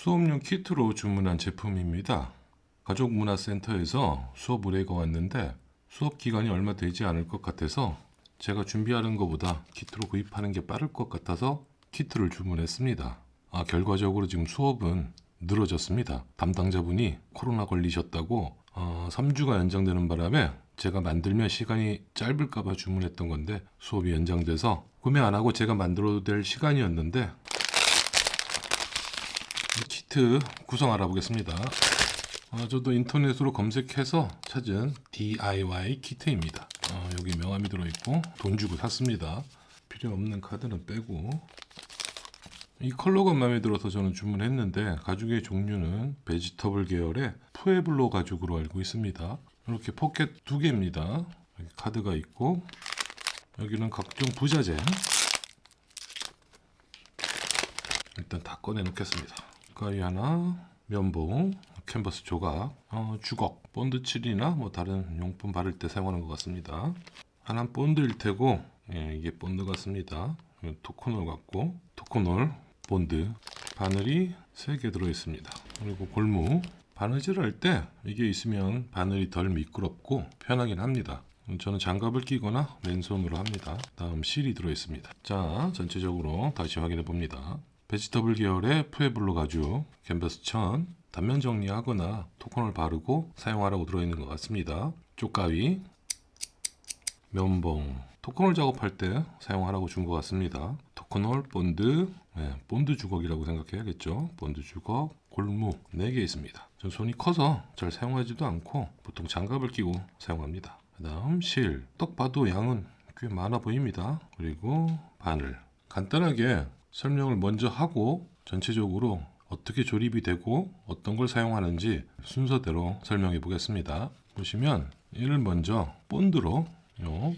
수업용 키트로 주문한 제품입니다. 가족문화센터에서 수업 의뢰가 왔는데 수업 기간이 얼마 되지 않을 것 같아서 제가 준비하는 것보다 키트로 구입하는 게 빠를 것 같아서 키트를 주문했습니다. 결과적으로 지금 수업은 늘어졌습니다. 담당자분이 코로나 걸리셨다고 3주가 연장되는 바람에 제가 만들면 시간이 짧을까봐 주문했던 건데 수업이 연장돼서 구매 안 하고 제가 만들어도 될 시간이었는데 키트 구성 알아보겠습니다. 저도 인터넷으로 검색해서 찾은 DIY 키트입니다. 여기 명함이 들어있고 돈 주고 샀습니다. 필요 없는 카드는 빼고, 이 컬러가 마음에 들어서 저는 주문했는데 가죽의 종류는 베지터블 계열의 푸에블로 가죽으로 알고 있습니다. 이렇게 포켓 2개입니다. 여기 카드가 있고 여기는 각종 부자재. 일단 다 꺼내 놓겠습니다. 가위 하나, 면봉, 캔버스 조각, 주걱, 본드 칠이나 뭐 다른 용품 바를 때 사용하는 것 같습니다. 하나는 본드일 테고, 이게 본드 같습니다. 토코놀 같고, 토코놀, 본드, 바늘이 3개 들어있습니다. 그리고 골무, 바느질 할 때 이게 있으면 바늘이 덜 미끄럽고 편하긴 합니다. 저는 장갑을 끼거나 맨손으로 합니다. 다음 실이 들어있습니다. 자, 전체적으로 다시 확인해 봅니다. 베지터블 계열의 푸에블로 가죽, 캔버스 천, 단면 정리하거나 토큰을 바르고 사용하라고 들어있는 것 같습니다. 쪽가위, 면봉, 토큰을 작업할 때 사용하라고 준 것 같습니다. 토큰홀, 본드, 본드 주걱이라고 생각해야겠죠. 본드 주걱, 골무 4개 있습니다. 전 손이 커서 잘 사용하지도 않고 보통 장갑을 끼고 사용합니다. 그 다음 실, 딱 봐도 양은 꽤 많아 보입니다. 그리고 바늘. 간단하게 설명을 먼저 하고 전체적으로 어떻게 조립이 되고 어떤 걸 사용하는지 순서대로 설명해 보겠습니다. 보시면 이를 먼저 본드로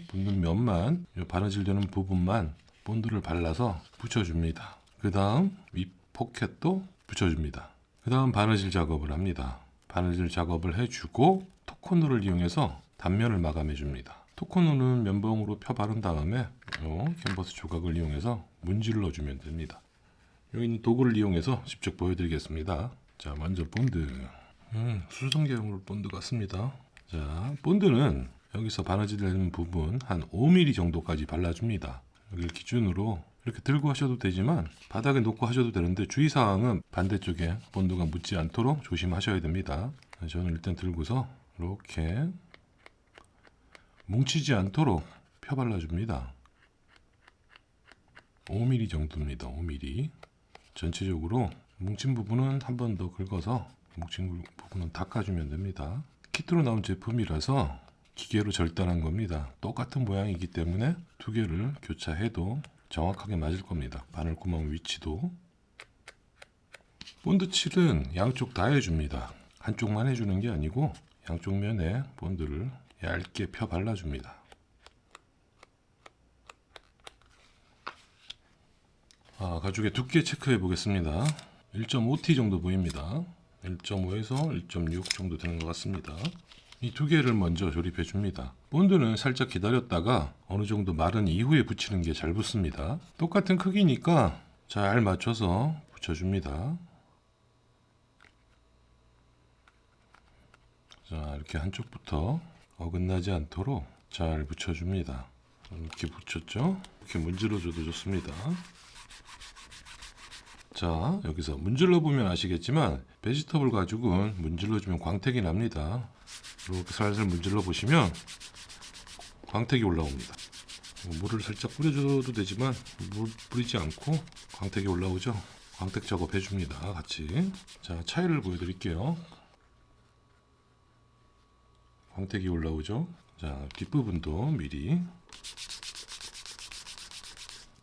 붙는 면만, 바느질 되는 부분만 본드를 발라서 붙여줍니다. 그 다음 윗 포켓도 붙여줍니다. 그 다음 바느질 작업을 합니다. 바느질 작업을 해주고 토코노를 이용해서 단면을 마감해 줍니다. 토코노는 면봉으로 펴 바른 다음에 캔버스 조각을 이용해서 문질러 주면 됩니다. 여기 있는 도구를 이용해서 직접 보여드리겠습니다. 자, 먼저 본드. 수성계열 본드 같습니다. 자, 본드는 여기서 바느질 되는 부분 한 5mm 정도까지 발라줍니다. 여기를 기준으로 이렇게 들고 하셔도 되지만 바닥에 놓고 하셔도 되는데 주의사항은 반대쪽에 본드가 묻지 않도록 조심하셔야 됩니다. 저는 일단 들고서 이렇게 뭉치지 않도록 펴 발라줍니다. 5mm 정도입니다. 5mm. 전체적으로 뭉친 부분은 한 번 더 긁어서 뭉친 부분은 닦아주면 됩니다. 키트로 나온 제품이라서 기계로 절단한 겁니다. 똑같은 모양이기 때문에 2개를 교차해도 정확하게 맞을 겁니다. 바늘구멍 위치도. 본드 칠은 양쪽 다 해줍니다. 한쪽만 해주는 게 아니고 양쪽 면에 본드를 얇게 펴 발라줍니다. 가죽의 두께 체크해 보겠습니다. 1.5T 정도 보입니다. 1.5에서 1.6 정도 되는 것 같습니다. 이 2개를 먼저 조립해 줍니다. 본드는 살짝 기다렸다가 어느 정도 마른 이후에 붙이는 게 잘 붙습니다. 똑같은 크기니까 잘 맞춰서 붙여줍니다. 자, 이렇게 한쪽부터 어긋나지 않도록 잘 붙여줍니다. 이렇게 붙였죠? 이렇게 문질러줘도 좋습니다. 자, 여기서 문질러 보면 아시겠지만 베지터블 가죽은 문질러주면 광택이 납니다. 이렇게 살살 문질러 보시면 광택이 올라옵니다. 물을 살짝 뿌려줘도 되지만 물 뿌리지 않고 광택이 올라오죠. 광택 작업 해줍니다. 같이. 자, 차이를 보여드릴게요. 광택이 올라오죠. 자, 뒷부분도 미리.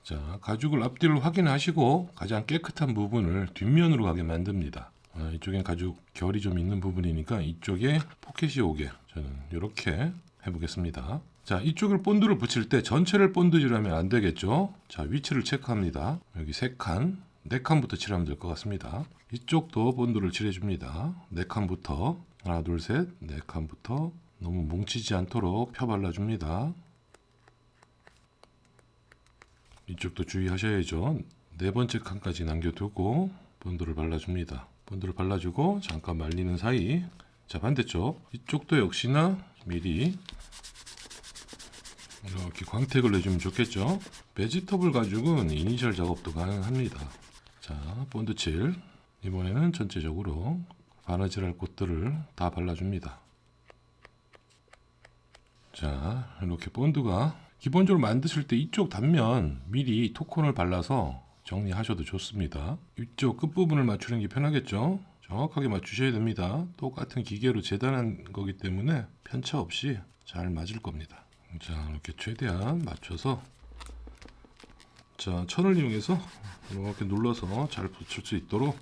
자, 가죽을 앞뒤로 확인하시고 가장 깨끗한 부분을 뒷면으로 가게 만듭니다. 이쪽엔 가죽 결이 좀 있는 부분이니까 이쪽에 포켓이 오게 저는 이렇게 해보겠습니다. 자, 이쪽을 본드를 붙일 때 전체를 본드질하면 안 되겠죠. 자, 위치를 체크합니다. 여기 3칸, 4칸부터 칠하면 될 것 같습니다. 이쪽도 본드를 칠해줍니다. 4칸부터 하나, 둘, 셋, 4칸부터 너무 뭉치지 않도록 펴 발라줍니다. 이쪽도 주의하셔야죠. 4번째 칸까지 남겨두고 본드를 발라줍니다. 본드를 발라주고 잠깐 말리는 사이, 자 반대쪽 이쪽도 역시나 미리 이렇게 광택을 내주면 좋겠죠. 베지터블 가죽은 이니셜 작업도 가능합니다. 자 본드 칠, 이번에는 전체적으로 바느질할 곳들을 다 발라줍니다. 자 이렇게 본드가 기본적으로 만드실 때 이쪽 단면 미리 토콘을 발라서 정리하셔도 좋습니다. 이쪽 끝부분을 맞추는 게 편하겠죠. 정확하게 맞추셔야 됩니다. 똑같은 기계로 재단한 거기 때문에 편차 없이 잘 맞을 겁니다. 자 이렇게 최대한 맞춰서, 자 천을 이용해서 이렇게 눌러서 잘 붙일 수 있도록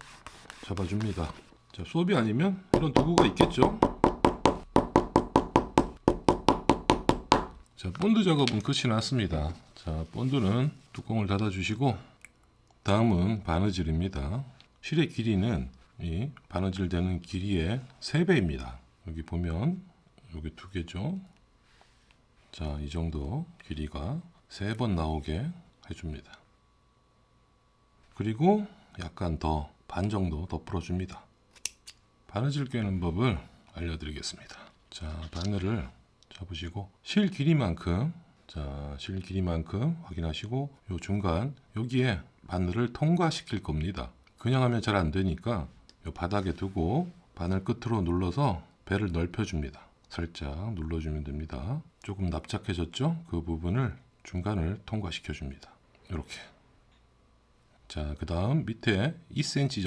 잡아줍니다. 자 수업이 아니면 이런 도구가 있겠죠. 자 본드 작업은 끝이 났습니다. 자 본드는 뚜껑을 닫아 주시고, 다음은 바느질입니다. 실의 길이는 이 바느질 되는 길이의 3배입니다. 여기 보면 여기 2개죠. 자, 이 정도 길이가 3번 나오게 해줍니다. 그리고 약간 더 반 정도 더 풀어줍니다. 바느질 꿰는 법을 알려드리겠습니다. 자, 바늘을 잡으시고 실 길이만큼, 자, 실 길이만큼 확인하시고 요 중간 여기에 바늘을 통과시킬 겁니다. 그냥 하면 잘 안 되니까 요 바닥에 두고 바늘 끝으로 눌러서 배를 넓혀줍니다. 살짝 눌러주면 됩니다. 조금 납작해졌죠? 그 부분을 중간을 통과시켜 줍니다. 이렇게. 자, 그 다음 밑에 2cm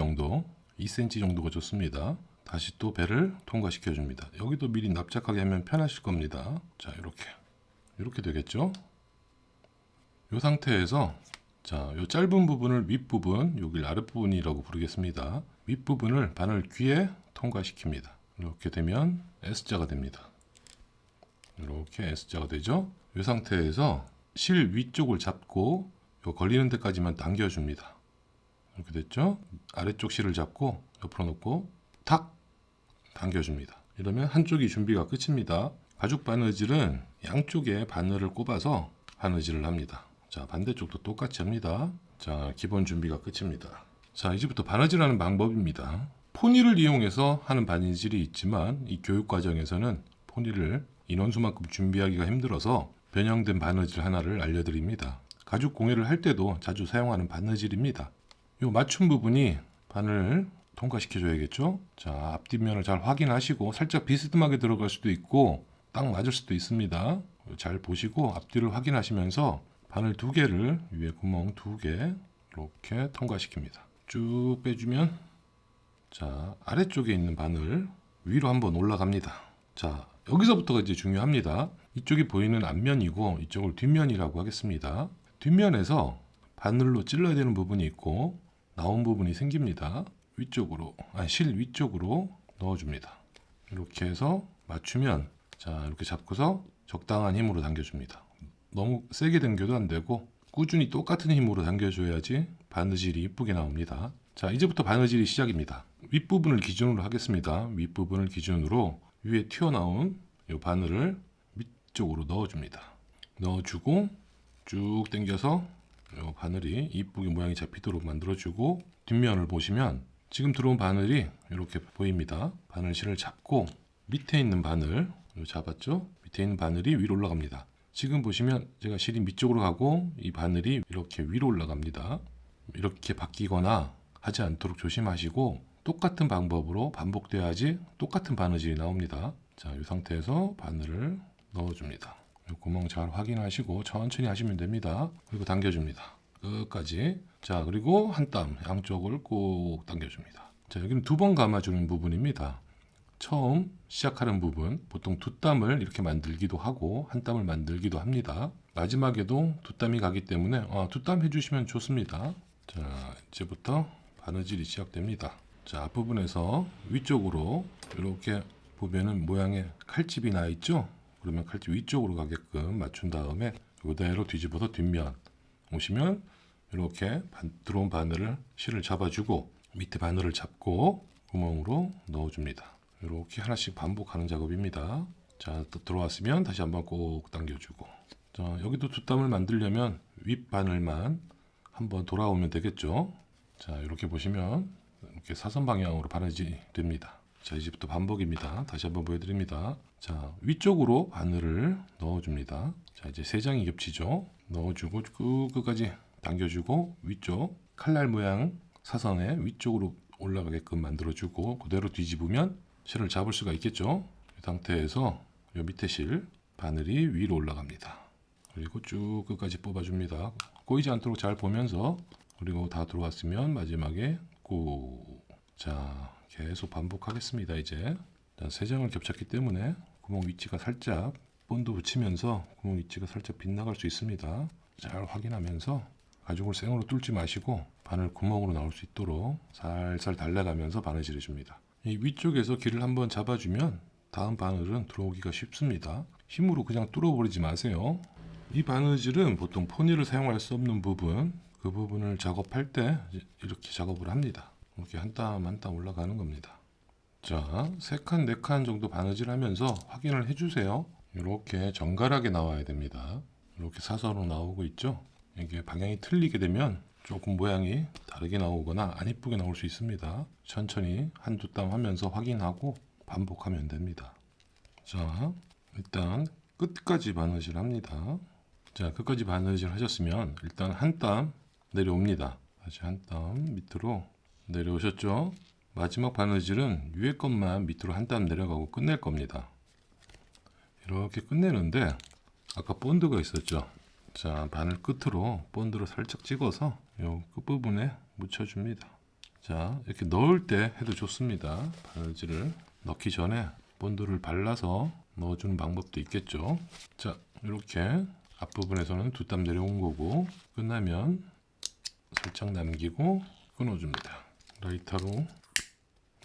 정도가 좋습니다. 다시 또 배를 통과시켜 줍니다. 여기도 미리 납작하게 하면 편하실 겁니다. 자, 이렇게 되겠죠? 이 상태에서, 자, 요 짧은 부분을 윗부분, 여길 아랫부분이라고 부르겠습니다. 윗부분을 바늘 귀에 통과시킵니다. 이렇게 되면 S자가 됩니다. 이렇게 S자가 되죠? 이 상태에서 실 위쪽을 잡고 요 걸리는 데까지만 당겨줍니다. 이렇게 됐죠? 아래쪽 실을 잡고 옆으로 놓고 탁 당겨줍니다. 이러면 한쪽이 준비가 끝입니다. 가죽 바느질은 양쪽에 바늘을 꼽아서 바느질을 합니다. 자, 반대쪽도 똑같이 합니다. 자, 기본 준비가 끝입니다. 자, 이제부터 바느질하는 방법입니다. 포니를 이용해서 하는 바느질이 있지만 이 교육 과정에서는 포니를 인원수만큼 준비하기가 힘들어서 변형된 바느질 하나를 알려드립니다. 가죽 공예를 할 때도 자주 사용하는 바느질입니다. 이 맞춤 부분이 바늘을 통과시켜 줘야겠죠. 자, 앞뒷면을 잘 확인하시고 살짝 비스듬하게 들어갈 수도 있고 딱 맞을 수도 있습니다. 잘 보시고 앞뒤를 확인하시면서 바늘 2개를 위에 구멍 2개 이렇게 통과시킵니다. 쭉 빼주면, 자, 아래쪽에 있는 바늘 위로 한번 올라갑니다. 자, 여기서부터가 이제 중요합니다. 이쪽이 보이는 앞면이고 이쪽을 뒷면이라고 하겠습니다. 뒷면에서 바늘로 찔러야 되는 부분이 있고 나온 부분이 생깁니다. 위쪽으로, 실 위쪽으로 넣어줍니다. 이렇게 해서 맞추면, 자, 이렇게 잡고서 적당한 힘으로 당겨줍니다. 너무 세게 당겨도 안 되고 꾸준히 똑같은 힘으로 당겨줘야지 바느질이 이쁘게 나옵니다. 자, 이제부터 바느질이 시작입니다. 윗부분을 기준으로 하겠습니다. 윗부분을 기준으로 위에 튀어나온 이 바늘을 밑쪽으로 넣어줍니다. 넣어주고 쭉 당겨서 이 바늘이 이쁘게 모양이 잡히도록 만들어주고, 뒷면을 보시면 지금 들어온 바늘이 이렇게 보입니다. 바늘실을 잡고 밑에 있는 바늘 잡았죠? 밑에 있는 바늘이 위로 올라갑니다. 지금 보시면 제가 실이 밑쪽으로 가고 이 바늘이 이렇게 위로 올라갑니다. 이렇게 바뀌거나 하지 않도록 조심하시고 똑같은 방법으로 반복돼야지 똑같은 바느질이 나옵니다. 자, 이 상태에서 바늘을 넣어줍니다. 이 구멍 잘 확인하시고 천천히 하시면 됩니다. 그리고 당겨줍니다. 끝까지. 자, 그리고 한 땀 양쪽을 꼭 당겨줍니다. 자, 여기는 2번 감아주는 부분입니다. 처음 시작하는 부분, 보통 2땀을 이렇게 만들기도 하고 한 땀을 만들기도 합니다. 마지막에도 2땀이 가기 때문에 2땀 해주시면 좋습니다. 자, 이제부터 바느질이 시작됩니다. 자, 앞부분에서 위쪽으로 이렇게 보면은 모양의 칼집이 나 있죠? 그러면 칼집 위쪽으로 가게끔 맞춘 다음에 이대로 뒤집어서 뒷면 오시면 이렇게 들어온 바늘을 실을 잡아주고 밑에 바늘을 잡고 구멍으로 넣어줍니다. 이렇게 하나씩 반복하는 작업입니다. 자, 또 들어왔으면 다시 한번 꼭 당겨주고, 자, 여기도 2땀을 만들려면 윗바늘만 한번 돌아오면 되겠죠. 자, 이렇게 보시면 이렇게 사선 방향으로 바느질이 됩니다. 자, 이제부터 반복입니다. 다시 한번 보여드립니다. 자, 위쪽으로 바늘을 넣어줍니다. 자, 이제 세 장이 겹치죠. 넣어주고 끝까지 당겨주고 위쪽 칼날 모양 사선에 위쪽으로 올라가게끔 만들어주고 그대로 뒤집으면 실을 잡을 수가 있겠죠. 이 상태에서 이 밑에 실 바늘이 위로 올라갑니다. 그리고 쭉 끝까지 뽑아줍니다. 꼬이지 않도록 잘 보면서 그리고 다 들어왔으면 마지막에 꾹. 자, 계속 반복하겠습니다. 이제 세 장을 겹쳤기 때문에 구멍 위치가 살짝 본드 붙이면서 구멍 위치가 살짝 빗나갈 수 있습니다. 잘 확인하면서 가죽을 생으로 뚫지 마시고 바늘 구멍으로 나올 수 있도록 살살 달래가면서 바느질해 줍니다. 이 위쪽에서 길을 한번 잡아주면 다음 바늘은 들어오기가 쉽습니다. 힘으로 그냥 뚫어버리지 마세요. 이 바느질은 보통 포니를 사용할 수 없는 부분, 그 부분을 작업할 때 이렇게 작업을 합니다. 이렇게 한 땀 한 땀 올라가는 겁니다. 자, 3칸, 4칸 정도 바느질 하면서 확인을 해주세요. 이렇게 정갈하게 나와야 됩니다. 이렇게 사선으로 나오고 있죠. 이게 방향이 틀리게 되면 조금 모양이 다르게 나오거나 안 이쁘게 나올 수 있습니다. 천천히 한두 땀 하면서 확인하고 반복하면 됩니다. 자, 일단 끝까지 바느질 합니다. 자, 끝까지 바느질 하셨으면 일단 한 땀 내려옵니다. 다시 한 땀 밑으로 내려오셨죠? 마지막 바느질은 위에 것만 밑으로 한 땀 내려가고 끝낼 겁니다. 이렇게 끝내는데 아까 본드가 있었죠? 자, 바늘 끝으로 본드를 살짝 찍어서 이 끝부분에 묻혀줍니다. 자, 이렇게 넣을 때 해도 좋습니다. 바느질을 넣기 전에 본드를 발라서 넣어주는 방법도 있겠죠. 자, 이렇게 앞부분에서는 두 땀 내려온 거고 끝나면 살짝 남기고 끊어줍니다. 라이터로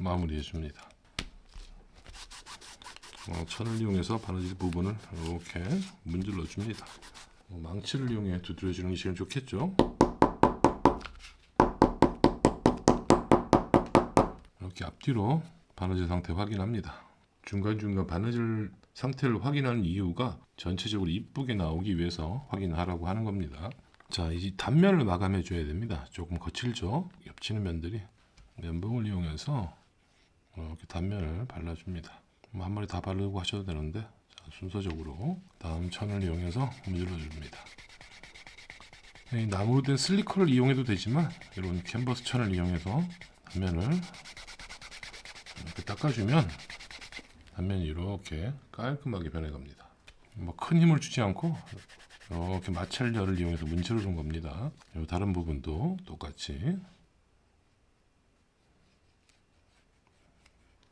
마무리해 줍니다. 천을 이용해서 바느질 부분을 이렇게 문질러 줍니다. 망치를 이용해 두드려 주는 게 제일 좋겠죠. 이렇게 앞뒤로 바느질 상태 확인합니다. 중간중간 바느질 상태를 확인하는 이유가 전체적으로 이쁘게 나오기 위해서 확인하라고 하는 겁니다. 자, 이 단면을 마감해 줘야 됩니다. 조금 거칠죠? 겹치는 면들이. 면봉을 이용해서 이렇게 단면을 발라줍니다. 한 마리 다 바르고 하셔도 되는데 자, 순서적으로 다음 천을 이용해서 문질러줍니다. 나무로 된 슬리커를 이용해도 되지만 이런 캔버스 천을 이용해서 단면을 이렇게 닦아주면 단면이 이렇게 깔끔하게 변해갑니다. 뭐 큰 힘을 주지 않고 이렇게 마찰열을 이용해서 문질러 준 겁니다. 다른 부분도 똑같이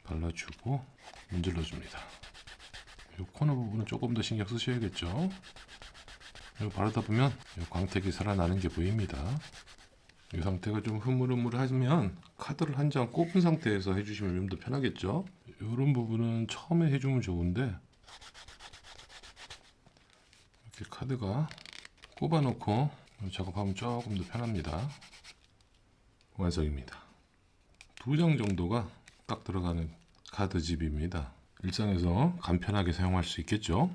발라주고 문질러 줍니다. 이 코너 부분은 조금 더 신경 쓰셔야겠죠. 이거 바르다 보면 광택이 살아나는 게 보입니다. 이 상태가 좀 흐물흐물하면 카드를 한 장 꼽은 상태에서 해주시면 좀 더 편하겠죠. 이런 부분은 처음에 해주면 좋은데 이렇게 카드가 꼽아놓고 작업하면 조금 더 편합니다. 완성입니다. 2장 정도가 딱 들어가는 카드집입니다. 일상에서 간편하게 사용할 수 있겠죠.